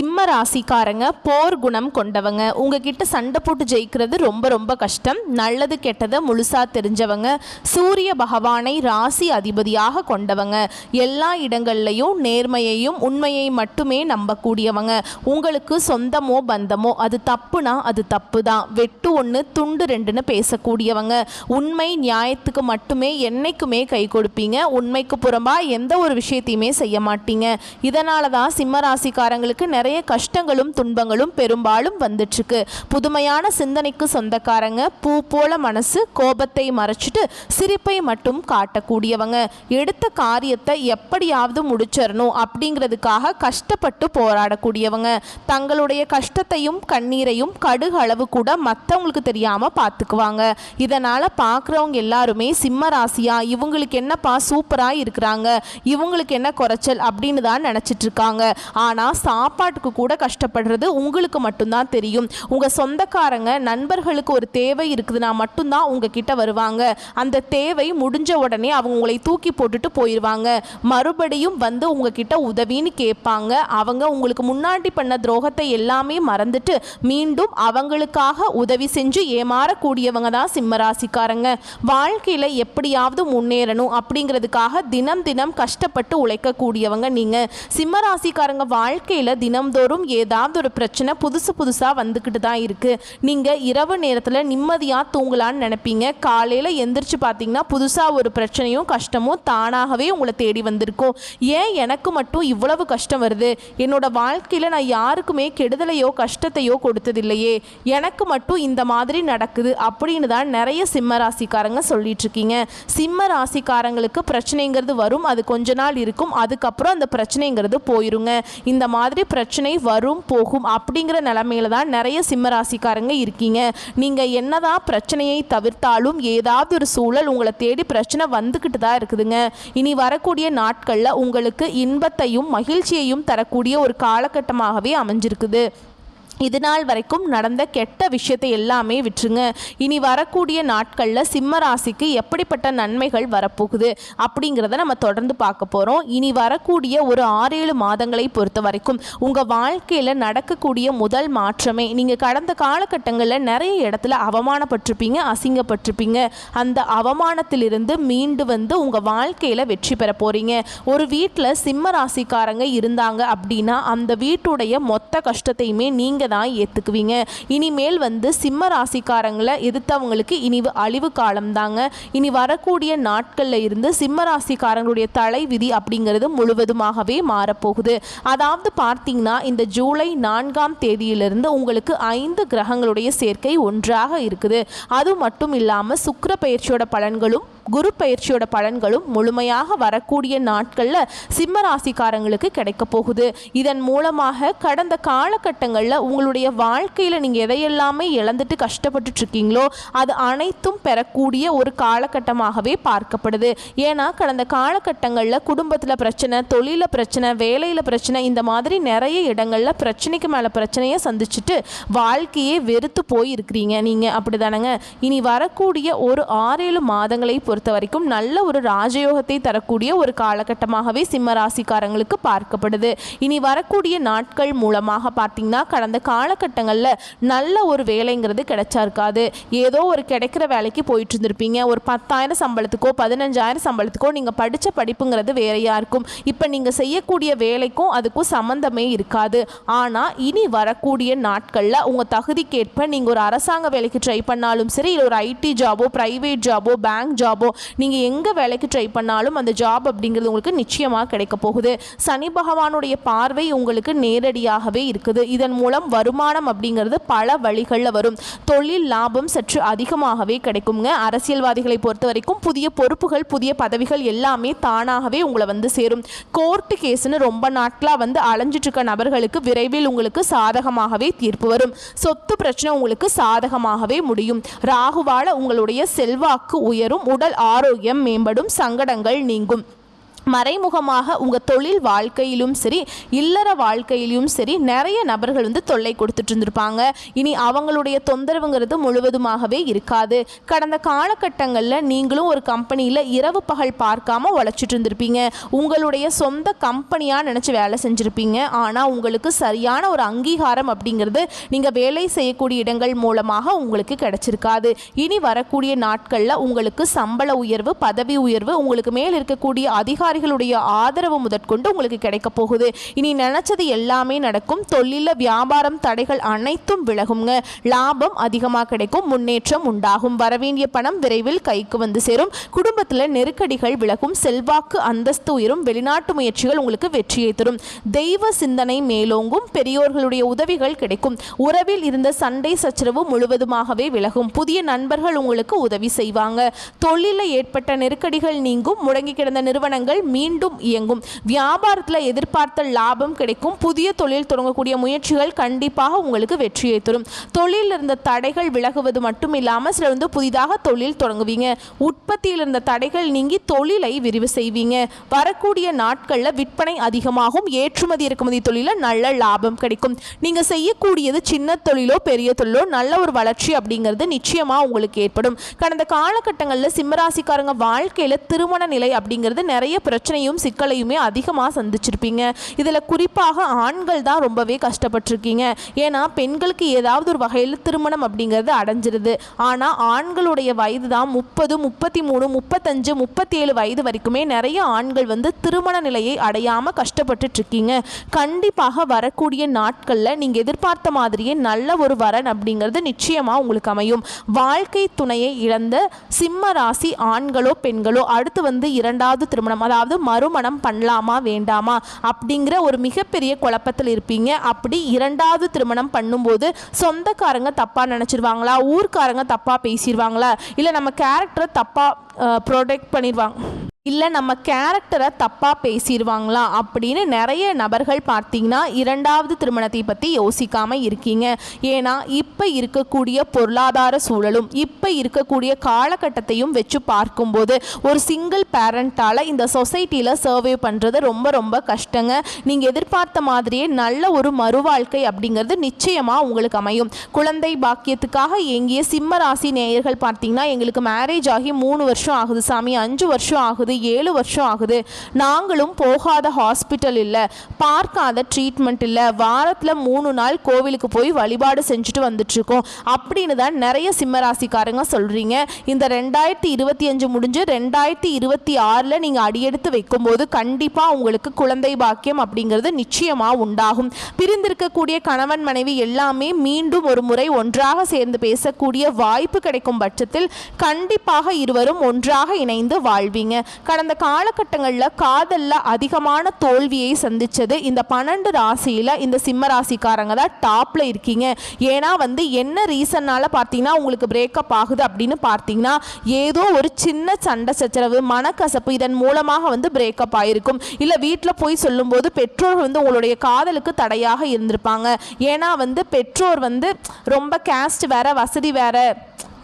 சிம்ம ராசிக்காரங்க போர் குணம் கொண்டவங்க. உங்ககிட்ட சண்டை போட்டு ஜெயிக்கிறது ரொம்ப ரொம்ப கஷ்டம். நல்லது கெட்டதை முழுசாக தெரிஞ்சவங்க. சூரிய பகவானை ராசி அதிபதியாக கொண்டவங்க. எல்லா இடங்கள்லையும் நேர்மையையும் உண்மையை மட்டுமே நம்பக்கூடியவங்க. உங்களுக்கு சொந்தமோ பந்தமோ அது தப்புனா அது தப்பு தான். வெட்டு ஒன்று துண்டு ரெண்டுன்னு பேசக்கூடியவங்க. உண்மை நியாயத்துக்கு மட்டுமே என்னைக்குமே கை கொடுப்பீங்க. உண்மைக்கு புறம்பா எந்த ஒரு விஷயத்தையுமே செய்ய மாட்டீங்க. இதனால தான் சிம்ம ராசிக்காரங்களுக்கு நிறைய கஷ்டங்களும் துன்பங்களும் பெரும்பாலும் வந்துட்டுருக்கு. புதுமையான சிந்தனைக்கு சொந்தக்காரங்க. பூ போல மனசு. கோபத்தை மறைச்சிட்டு சிரிப்பை மட்டும் காட்டக்கூடியவங்க. எடுத்த காரியத்தை எப்படியாவது முடிச்சிடணும் அப்படிங்கிறதுக்காக கஷ்டப்பட்டு போராடக்கூடியவங்க. தங்களுடைய கஷ்டத்தையும் கண்ணீரையும் கடுகு அளவு கூட மற்றவங்களுக்கு தெரியாமல் பார்த்துக்குவாங்க. இதனால் பார்க்குறவங்க எல்லாருமே சிம்ம ராசியா, இவங்களுக்கு என்னப்பா சூப்பராக இருக்கிறாங்க, இவங்களுக்கு என்ன குறைச்சல் அப்படின்னு தான் நினச்சிட்டு இருக்காங்க. ஆனால் சாப்பாட்டுக்கு கூட கஷ்டப்படுறது உங்களுக்கு மட்டும்தான் தெரியும். உங்கள் சொந்தக்காரங்க நண்பர்களுக்கு ஒரு தேவை இருக்குதுன்னா மட்டும்தான் உங்ககிட்ட வருவாங்க. அந்த தேவை முடிஞ்ச உடனே அவங்க உங்களை தூக்கி போட்டுட்டு போயிடுவாங்க. மறுபடியும் வந்து உங்ககிட்ட உதவின்னு கேட்பாங்க. அவங்க உங்களுக்கு முன்னாடி பண்ண துரோகத்தை எல்லாமே மறந்துட்டு மீண்டும் அவங்களுக்காக உதவி செஞ்சு ஏமாறக்கூடியவங்க தான் சிம்மராசிக்காரங்க. வாழ்க்கையில் எப்படியாவது முன்னேறணும் அப்படிங்கிறதுக்காக தினம் தினம் கஷ்டப்பட்டு உழைக்கக்கூடியவங்க நீங்கள். சிம்மராசிக்காரங்க வாழ்க்கையில் தினம்தோறும் ஏதாவது ஒரு பிரச்சனை புதுசாக வந்துக்கிட்டு தான் இருக்குது. நீங்கள் இரவு நேரத்தில் நிம்மதியாக தூங்கலான்னு நினைப்பீங்க. காலையில் எந்திரிச்சு பார்த்தீங்கன்னா புதுசாக ஒரு பிரச்சனையும் கஷ்டமும் தானாகவே உங்களை தேடி வந்திருக்கும். ஏன் எனக்கு மட்டும் இவ்வளவு கஷ்டம் வருது? என்னோட வாழ்க்கையில் நான் யாருக்குமே கெடுதலையோ கஷ்டத்தையோ கொடுத்ததில்லையே, எனக்கு மட்டும் இந்த மாதிரி நடக்குது அப்படின்னு தான் நிறைய சிம்ம ராசிக்காரங்க சொல்லிட்டு இருக்கீங்க. சிம்ம ராசிக்காரங்களுக்கு பிரச்சனைங்கிறது வரும், அது கொஞ்ச நாள் இருக்கும், அதுக்கப்புறம் அந்த பிரச்சனைங்கிறது போயிருங்க. இந்த மாதிரி பிரச்சனை வரும் போகும் அப்படிங்கிற நிலைமையில தான் நிறைய சிம்மராசிக்காரங்க இருக்கீங்க. நீங்கள் என்னதான் பிரச்சனையை தவிர்த்தாலும் ஏதாவது ஒரு சூழல் உங்களை தேடி பிரச்சனை வந்துக்கிட்டு தான் இருக்குதுங்க. இனி வரக்கூடிய நாட்களில் உங்களுக்கு இன்பத்தையும் மகிழ்ச்சியையும் தரக்கூடிய ஒரு காலகட்டமாகவே அமைஞ்சிருக்குது. இது நாள் வரைக்கும் நடந்த கெட்ட விஷயத்தை எல்லாமே விட்டுருங்க. இனி வரக்கூடிய நாட்களில் சிம்ம ராசிக்கு எப்படிப்பட்ட நன்மைகள் வரப்போகுது அப்படிங்கிறத நம்ம தொடர்ந்து பார்க்க போகிறோம். இனி வரக்கூடிய ஒரு 6-7 மாதங்களை பொறுத்த வரைக்கும் உங்கள் வாழ்க்கையில் நடக்கக்கூடிய முதல் மாற்றமே, நீங்கள் கடந்த காலகட்டங்களில் நிறைய இடத்துல அவமானப்பட்டிருப்பீங்க, அசிங்கப்பட்டிருப்பீங்க. அந்த அவமானத்திலிருந்து மீண்டு வந்து உங்கள் வாழ்க்கையில் வெற்றி பெற போகிறீங்க. ஒரு வீட்டில் சிம்ம ராசிக்காரங்க இருந்தாங்க அப்படின்னா அந்த வீட்டுடைய மொத்த கஷ்டத்தையுமே நீங்கள் தான் ஏற்றுக்குவீங்க. இனிமேல் வந்து சிம்ம ராசிக்காரங்களை எதிர்த்தவங்களுக்கு இனி அழிவு காலம் தாங்க. இனி வரக்கூடிய நாட்களில் இருந்து சிம்ம ராசிக்காரங்களுடைய தலைவிதி அப்படிங்கிறது முழுவதுமாகவே மாறப்போகுது. அதாவது பார்த்தீங்கன்னா இந்த ஜூலை 4ஆம் தேதியிலிருந்து உங்களுக்கு 5 கிரகங்களுடைய சேர்க்கை ஒன்றாக இருக்குது. அது மட்டும் இல்லாமல் சுக்கிர பயிற்சியோட பலன்களும் குரு பயிற்சியோட பலன்களும் முழுமையாக வரக்கூடிய நாட்களில் சிம்ம ராசிக்காரங்களுக்கு கிடைக்க போகுது. இதன் மூலமாக கடந்த காலகட்டங்களில் உங்களுடைய வாழ்க்கையில் நீங்கள் எதையெல்லாமே இழந்துட்டு கஷ்டப்பட்டு இருக்கீங்களோ அது அனைத்தும் பெறக்கூடிய ஒரு காலகட்டமாகவே பார்க்கப்படுது. ஏன்னா கடந்த காலகட்டங்களில் குடும்பத்தில் பிரச்சனை, தொழிலில் பிரச்சனை, வேலையில் பிரச்சனை, இந்த மாதிரி நிறைய இடங்களில் பிரச்சனைக்கு மேலே பிரச்சனையை சந்திச்சுட்டு வாழ்க்கையே வெறுத்து போய் இருக்கிறீங்க நீங்கள், அப்படி தானேங்க? இனி வரக்கூடிய ஒரு 6-7 மாதங்களை பொறுத்த வரைக்கும் நல்ல ஒரு ராஜயோகத்தை தரக்கூடிய ஒரு காலகட்டமாகவே சிம்ம ராசிக்காரங்களுக்கு பார்க்கப்படுது. இனி வரக்கூடிய நாட்கள் மூலமாக பார்த்தீங்கன்னா கடந்த காலகட்டங்களில் நல்ல ஒரு வேலைங்கிறது கிடைச்சா இருக்காது. ஏதோ ஒரு கிடைக்கிற வேலைக்கு போயிட்டு இருந்திருப்பீங்க. ஒரு 10,000 சம்பளத்துக்கோ 15,000 சம்பளத்துக்கோ நீங்கள் படித்த படிப்புங்கிறது வேறையாக இருக்கும். இப்போ நீங்கள் செய்யக்கூடிய வேலைக்கும் அதுக்கும் சம்மந்தமே இருக்காது. ஆனால் இனி வரக்கூடிய நாட்களில் உங்கள் தகுதிக்கேற்ப நீங்கள் ஒரு அரசாங்க வேலைக்கு ட்ரை பண்ணாலும் சரி, இல்லை ஒரு ஐடி ஜாபோ, ப்ரைவேட் ஜாபோ, பேங்க் ஜாபோ, நீங்கள் எங்கே வேலைக்கு ட்ரை பண்ணாலும் அந்த ஜாப் அப்படிங்கிறது உங்களுக்கு நிச்சயமாக கிடைக்க போகுது. சனி பகவானுடைய பார்வை உங்களுக்கு நேரடியாகவே இருக்குது. இதன் மூலம் வருமானம் அப்படிங்கிறது பல வழிகளில் வரும். தொழில் லாபம் சற்று அதிகமாகவே கிடைக்குங்க. அரசியல்வாதிகளை பொறுத்த வரைக்கும் புதிய பொறுப்புகள், புதிய பதவிகள் எல்லாமே தானாகவே உங்களை வந்து சேரும். கோர்ட்டு கேஸ்ன்னு ரொம்ப நாட்களாக வந்து அலைஞ்சிட்டு இருக்க நபர்களுக்கு விரைவில் உங்களுக்கு சாதகமாகவே தீர்ப்பு வரும். சொத்து பிரச்சனை உங்களுக்கு சாதகமாகவே முடியும். ராகுவால உங்களுடைய செல்வாக்கு உயரும். உடல் ஆரோக்கியம் மேம்படும். சங்கடங்கள் நீங்கும். மறைமுகமாக உங்கள் தொழில் வாழ்க்கையிலும் சரி இல்லற வாழ்க்கையிலும் சரி நிறைய நபர்கள் வந்து தொல்லை கொடுத்துட்டு இருந்திருப்பாங்க. இனி அவங்களுடைய தொந்தரவுங்கிறது முழுவதுமாகவே இருக்காது. கடந்த காலகட்டங்களில் நீங்களும் ஒரு கம்பெனியில் இரவு பகல் பார்க்காம உழைச்சிட்டு இருந்திருப்பீங்க. உங்களுடைய சொந்த கம்பெனியாக நினச்சி வேலை செஞ்சுருப்பீங்க. ஆனால் உங்களுக்கு சரியான ஒரு அங்கீகாரம் அப்படிங்கிறது நீங்கள் வேலை செய்யக்கூடிய இடங்கள் மூலமாக உங்களுக்கு கிடைச்சிருக்காது. இனி வரக்கூடிய நாட்களில் உங்களுக்கு சம்பள உயர்வு, பதவி உயர்வு, உங்களுக்கு மேல் இருக்கக்கூடிய அதிகாரிகளுடைய ஆதரவு முதற்கொண்டு உங்களுக்கு கிடைக்க போகுது. இனி நினைச்சது எல்லாமே நடக்கும். தொழில வியாபாரம் தடைகள் அனைத்தும் விலகுங்க. லாபம் அதிகமாக கிடைக்கும். முன்னேற்றம் உண்டாகும். வரவேண்டிய பணம் விரைவில் கைக்கு வந்து சேரும். குடும்பத்தில் நெருக்கடிகள் விலகும். செல்வாக்கு அந்தஸ்து உயரும். வெளிநாட்டு முயற்சிகள் உங்களுக்கு வெற்றியை தரும். தெய்வ சிந்தனை மேலோங்கும். பெரியோர்களுடைய உதவிகள் கிடைக்கும். உறவில் இருந்த சண்டை சச்சரவு முழுவதுமாகவே விலகும். புதிய நண்பர்கள் உங்களுக்கு உதவி செய்வாங்க. தொழிலில் ஏற்பட்ட நெருக்கடிகள் நீங்கும். முடங்கி கிடந்த நிறுவனங்கள் மீண்டும் இயங்கும். வியாபாரத்தில் எதிர்பார்த்த லாபம் கிடைக்கும். புதிய தொழில் தொடங்கக்கூடிய முயற்சிகள் கண்டிப்பாக உங்களுக்கு வெற்றியை தரும். தொழிலில் இருந்த தடைகள் விலகுவது மட்டும் இல்லாமல் சிலர் வந்து புதிதாக தொழில் தொடங்குவீங்க. உற்பத்தியில் இருந்த தடைகள் நீங்கி தொழிலை விரிவு செய்வீங்க. வரக்கூடிய நாட்களில் விற்பனை அதிகமாகும். ஏற்றுமதி இறக்குமதி தொழிலில் நல்ல லாபம் கிடைக்கும். நீங்கள் செய்யக்கூடியது சின்ன தொழிலோ பெரிய தொழிலோ நல்ல ஒரு வளர்ச்சி அப்படிங்கிறது நிச்சயமாக உங்களுக்கு ஏற்படும். கடந்த காலகட்டங்களில் சிம்மராசிக்காரங்க வாழ்க்கையில் திருமண நிலை அப்படிங்கிறது நிறைய பிரச்சனையும் சிக்கலையுமே அதிகமாக சந்திச்சிருப்பீங்க. இதில் குறிப்பாக ஆண்கள் தான் ரொம்பவே கஷ்டப்பட்டிருக்கீங்க. ஏன்னா பெண்களுக்கு ஏதாவது ஒரு வகையில் திருமணம் அப்படிங்கிறது அடைஞ்சிருது. ஆனால் ஆண்களுடைய வயது தான் 30, 33, 35, 37 வயது வரைக்குமே நிறைய ஆண்கள் வந்து திருமண நிலையை அடையாமல் கஷ்டப்பட்டுட்டு இருக்கீங்க. கண்டிப்பாக வரக்கூடிய நாட்களில் நீங்கள் எதிர்பார்த்த மாதிரியே நல்ல ஒரு வரன் அப்படிங்கிறது நிச்சயமாக உங்களுக்கு அமையும். வாழ்க்கை துணையை இழந்த சிம்ம ராசி ஆண்களோ பெண்களோ அடுத்து வந்து இரண்டாவது திருமணம், அதாவது மறுமணம் பண்ணலாமா வேண்டாமா அப்படிங்கிற ஒரு மிகப்பெரிய குழப்பத்தில் இருப்பீங்க. அப்படி இரண்டாவது திருமணம் பண்ணும்போது சொந்தக்காரங்க தப்பாக நினச்சிருவாங்களா, ஊர்க்காரங்க தப்பாக பேசிடுவாங்களா, இல்லை நம்ம கேரக்டரை தப்பாக ப்ரொடெக்ட் பண்ணிடுவாங்க, இல்லை நம்ம கேரக்டரை தப்பாக பேசிடுவாங்களா அப்படின்னு நிறைய நபர்கள் பார்த்தீங்கன்னா இரண்டாவது திருமணத்தை பற்றி யோசிக்காமல் இருக்கீங்க. ஏன்னா இப்போ இருக்கக்கூடிய பொருளாதார சூழலும் இப்போ இருக்கக்கூடிய காலகட்டத்தையும் வச்சு பார்க்கும்போது ஒரு சிங்கிள் பேரண்ட்டால் இந்த சொசைட்டியில் சர்வே பண்ணுறது ரொம்ப ரொம்ப கஷ்டங்க. நீங்கள் எதிர்பார்த்த மாதிரியே நல்ல ஒரு மறுவாழ்க்கை அப்படிங்கிறது நிச்சயமாக உங்களுக்கு அமையும். குழந்தை பாக்கியத்துக்காக எங்கிய சிம்ம ராசி நேயர்கள் பார்த்தீங்கன்னா எங்களுக்கு மேரேஜ் ஆகி 3 வருஷம் ஆகுது சாமி, 5 வருஷம் ஆகுது, 7 வருஷம் ஆகுது, நாங்களும் போகாத ஹாஸ்பிட்டல் இல்லை, பார்க்காத ட்ரீட்மெண்ட் இல்லை, வாரத்தில் 3 நாள் கோவிலுக்கு போய் வழிபாடு செஞ்சுட்டு வந்துட்டுருக்கோம் அப்படின்னு தான் நிறைய சிம்மராசிக்காரங்க சொல்கிறீங்க. இந்த 2025 முடிஞ்சு 2026 நீங்கள் அடியெடுத்து வைக்கும்போது கண்டிப்பாக உங்களுக்கு குழந்தை பாக்கியம் அப்படிங்கிறது நிச்சயமாக உண்டாகும். பிரிந்திருக்கக்கூடிய கணவன் மனைவி எல்லாமே மீண்டும் ஒரு முறை ஒன்றாக சேர்ந்து பேசக்கூடிய வாய்ப்பு கிடைக்கும் பட்சத்தில் கண்டிப்பாக இருவரும் ஒன்றாக இணைந்து வாழ்வீங்க. கடந்த காலகட்டங்களில் காதலில் அதிகமான தோல்வியை சந்தித்தது இந்த 12 ராசியில் இந்த சிம்ம ராசிக்காரங்க தான் டாப்பில் இருக்கீங்க. ஏன்னா வந்து என்ன ரீசன்னால் பார்த்தீங்கன்னா உங்களுக்கு பிரேக்கப் ஆகுது அப்படின்னு பார்த்தீங்கன்னா ஏதோ ஒரு சின்ன சண்டை சச்சரவு, மனக்கசப்பு, இதன் மூலமாக வந்து பிரேக்கப் ஆகிருக்கும். இல்லை வீட்டில் போய் சொல்லும்போது பெற்றோர் வந்து உங்களுடைய காதலுக்கு தடையாக இருந்திருப்பாங்க. ஏன்னா வந்து பெற்றோர் வந்து ரொம்ப கேஸ்ட் வேற,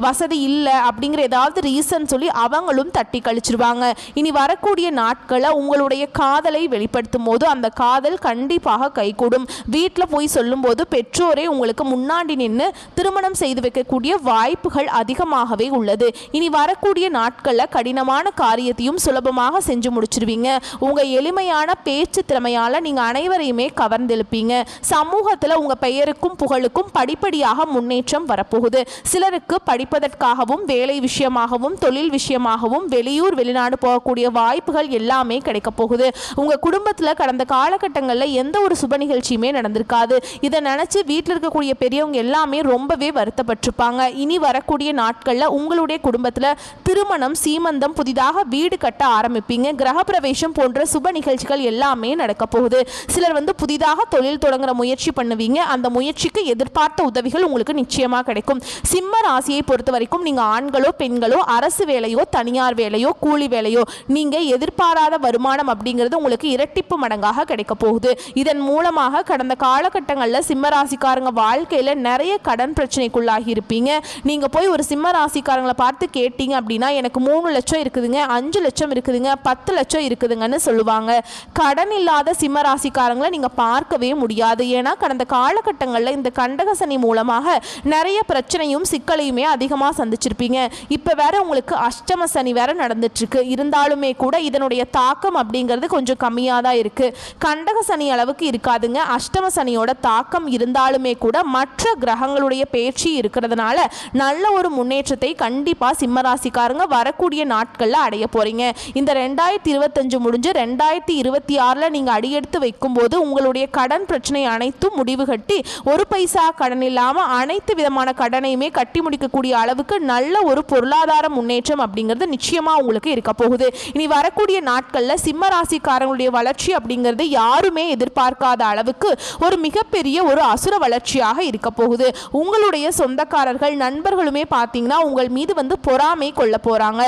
வசதி இல்லை அப்படிங்கிற ஏதாவது ரீசன் சொல்லி அவங்களும் தட்டி கழிச்சிருவாங்க. இனி வரக்கூடிய நாட்களை உங்களுடைய காதலை வெளிப்படுத்தும் போது அந்த காதல் கண்டிப்பாக கைகூடும். வீட்டில் போய் சொல்லும்போது பெற்றோரே உங்களுக்கு முன்னாடி நின்று திருமணம் செய்து வைக்கக்கூடிய வாய்ப்புகள் அதிகமாகவே உள்ளது. இனி வரக்கூடிய நாட்களில் கடினமான காரியத்தையும் சுலபமாக செஞ்சு முடிச்சிருவீங்க. உங்கள் எளிமையான பேச்சு திறமையால் நீங்கள் அனைவரையுமே கவர்ந்தெழுப்பீங்க. சமூகத்தில் உங்கள் பெயருக்கும் புகழுக்கும் படிப்படியாக முன்னேற்றம் வரப்போகுது. சிலருக்கு படிப்பதற்காகவும் வேலை விஷயமாகவும் தொழில் விஷயமாகவும் வெளியூர் வெளிநாடு போகக்கூடிய வாய்ப்புகள் எல்லாமே கிடைக்க போகுது. உங்கள் குடும்பத்தில் கடந்த காலகட்டங்களில் எந்த ஒரு சுப நிகழ்ச்சியுமே நடந்திருக்காது. இதை நினச்சி வீட்டில் இருக்கக்கூடிய பெரியவங்க எல்லாமே ரொம்பவே வருத்தப்பட்டிருப்பாங்க. இனி வரக்கூடிய நாட்களில் உங்களுடைய குடும்பத்தில் திருமணம், சீமந்தம், புதிதாக வீடு கட்ட ஆரம்பிப்பீங்க. கிரகப்பிரவேசம் போன்ற சுப நிகழ்ச்சிகள் எல்லாமே நடக்க போகுது. சிலர் வந்து புதிதாக தொழில் தொடங்குற முயற்சி பண்ணுவீங்க. அந்த முயற்சிக்கு எதிர்பார்த்த உதவிகள் உங்களுக்கு நிச்சயமாக கிடைக்கும். சிம்ம ராசியை பொறுத்த வரைக்கும் நீங்கள் ஆண்களோ பெண்களோ அரசு வேலையோ தனியார் வேலையோ கூலி வேலையோ நீங்கள் எதிர்பாராத வருமானம் அப்படிங்கிறது உங்களுக்கு இரட்டிப்பு மடங்காக கிடைக்க போகுது. இதன் மூலமாக கடந்த காலகட்டங்களில் சிம்ம ராசிக்காரங்க வாழ்க்கையில் நிறைய கடன் பிரச்சனைக்குள்ளாகி இருப்பீங்க. நீங்கள் போய் ஒரு சிம்ம ராசிக்காரங்களை பார்த்து கேட்டீங்க அப்படின்னா எனக்கு 3 லட்சம் இருக்குதுங்க, 5 லட்சம் இருக்குதுங்க, 10 லட்சம் இருக்குதுங்கன்னு சொல்லுவாங்க. கடன் இல்லாத சிம்ம ராசிக்காரங்களை நீங்கள் பார்க்கவே முடியாது. ஏன்னா கடந்த காலகட்டங்களில் இந்த கண்டக சனி மூலமாக நிறைய பிரச்சனையும் சிக்கலையுமே அதிகமாக சந்திச்சிருப்பீங்க. இப்போ வேற உங்களுக்கு அஷ்டம சனி வேற நடந்துட்டு இருக்கு. இருந்தாலுமே கூட இதனுடைய தாக்கம் அப்படிங்கிறது கொஞ்சம் கம்மியாக தான் இருக்கு. கண்டக சனி அளவுக்கு இருக்காதுங்க. அஷ்டம சனியோட தாக்கம் இருந்தாலுமே கூட மற்ற கிரகங்களுடைய பேச்சு இருக்கிறதுனால நல்ல ஒரு முன்னேற்றத்தை கண்டிப்பா சிம்மராசிக்காரங்க வரக்கூடிய நாட்கள்ல அடைய போறீங்க. இந்த 2025 முடிஞ்சு 2026ல நீங்க அடியெடுத்து வைக்கும் போது உங்களுடைய கடன் பிரச்சனை அனைத்தும் முடிவு கட்டி ஒரு பைசா கடன் இல்லாம அனைத்து விதமான கடனையுமே கட்டி முடிக்கக்கூடிய அளவுக்கு நல்ல ஒரு பொருளாதார முன்னேற்றம் அப்படிங்கிறது நிச்சயமா உங்களுக்கு இருக்க போகுது. இனி வரக்கூடிய நாட்கள்ல சிம்ம ராசிக்காரங்களுடைய வளர்ச்சி அப்படிங்கிறது யாருமே எதிர்பார்க்காத அளவுக்கு ஒரு மிகப்பெரிய ஒரு அசுர வளர்ச்சியாக இருக்க போகுது. உங்களுடைய சொந்தக்காரர்கள் நண்பர்களுமே பார்த்தீங்கன்னா உங்கள் மீது பொறாமை கொள்ள போறாங்க.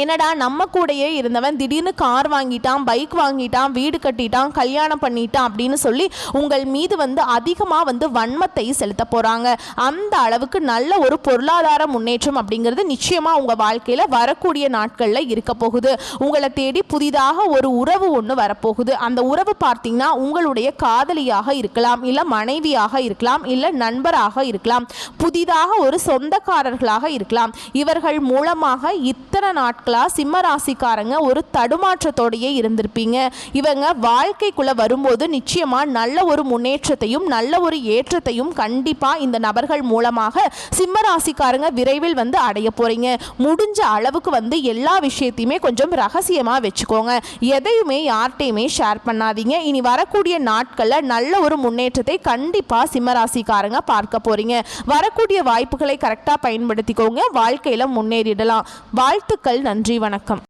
என்னடா நம்ம கூடயே இருந்தவன் திடீர்னு கார் வாங்கிட்டான், பைக் வாங்கிட்டான், வீடு கட்டிட்டான், கல்யாணம் பண்ணிட்டான் அப்படின்னு சொல்லி உங்கள் மீது அதிகமாக வன்மத்தை செலுத்த போகிறாங்க. அந்த அளவுக்கு நல்ல ஒரு பொருளாதார முன்னேற்றம் அப்படிங்கிறது நிச்சயமாக உங்கள் வாழ்க்கையில் வரக்கூடிய நாட்களில் இருக்க போகுது. உங்களை தேடி புதிதாக ஒரு உறவு ஒன்று வரப்போகுது. அந்த உறவு பார்த்தீங்கன்னா உங்களுடைய காதலியாக இருக்கலாம், இல்லை மனைவியாக இருக்கலாம், இல்லை நண்பராக இருக்கலாம், புதிதாக ஒரு சொந்தக்காரர்களாக இருக்கலாம். இவர்கள் மூலமாக இத்தனை நாட்கள் சிம்ம ராசிக்காரங்க ஒரு தடுமாற்றத்தோடையே இருந்திருப்பீங்க. இவங்க வாழ்க்கைக்குள்ள வரும்போது நிச்சயமா நல்ல ஒரு முன்னேற்றத்தையும் நல்ல ஒரு ஏற்றத்தையும் கண்டிப்பா இந்த நபர்கள் மூலமாக சிம்ம ராசிக்காரங்க விரைவில் அடைய போறீங்க. முடிஞ்ச அளவுக்கு எல்லா விஷயத்தையுமே கொஞ்சம் ரகசியமா வச்சுக்கோங்க. எதையுமே யார்கிட்டையுமே ஷேர் பண்ணாதீங்க. இனி வரக்கூடிய நாட்கள்ல நல்ல ஒரு முன்னேற்றத்தை கண்டிப்பா சிம்ம ராசிக்காரங்க பார்க்க போறீங்க. வரக்கூடிய வாய்ப்புகளை கரெக்டா பயன்படுத்திக்கோங்க. வாழ்க்கையில முன்னேறிடலாம். வாழ்த்துக்கள். நன்றி, வணக்கம்.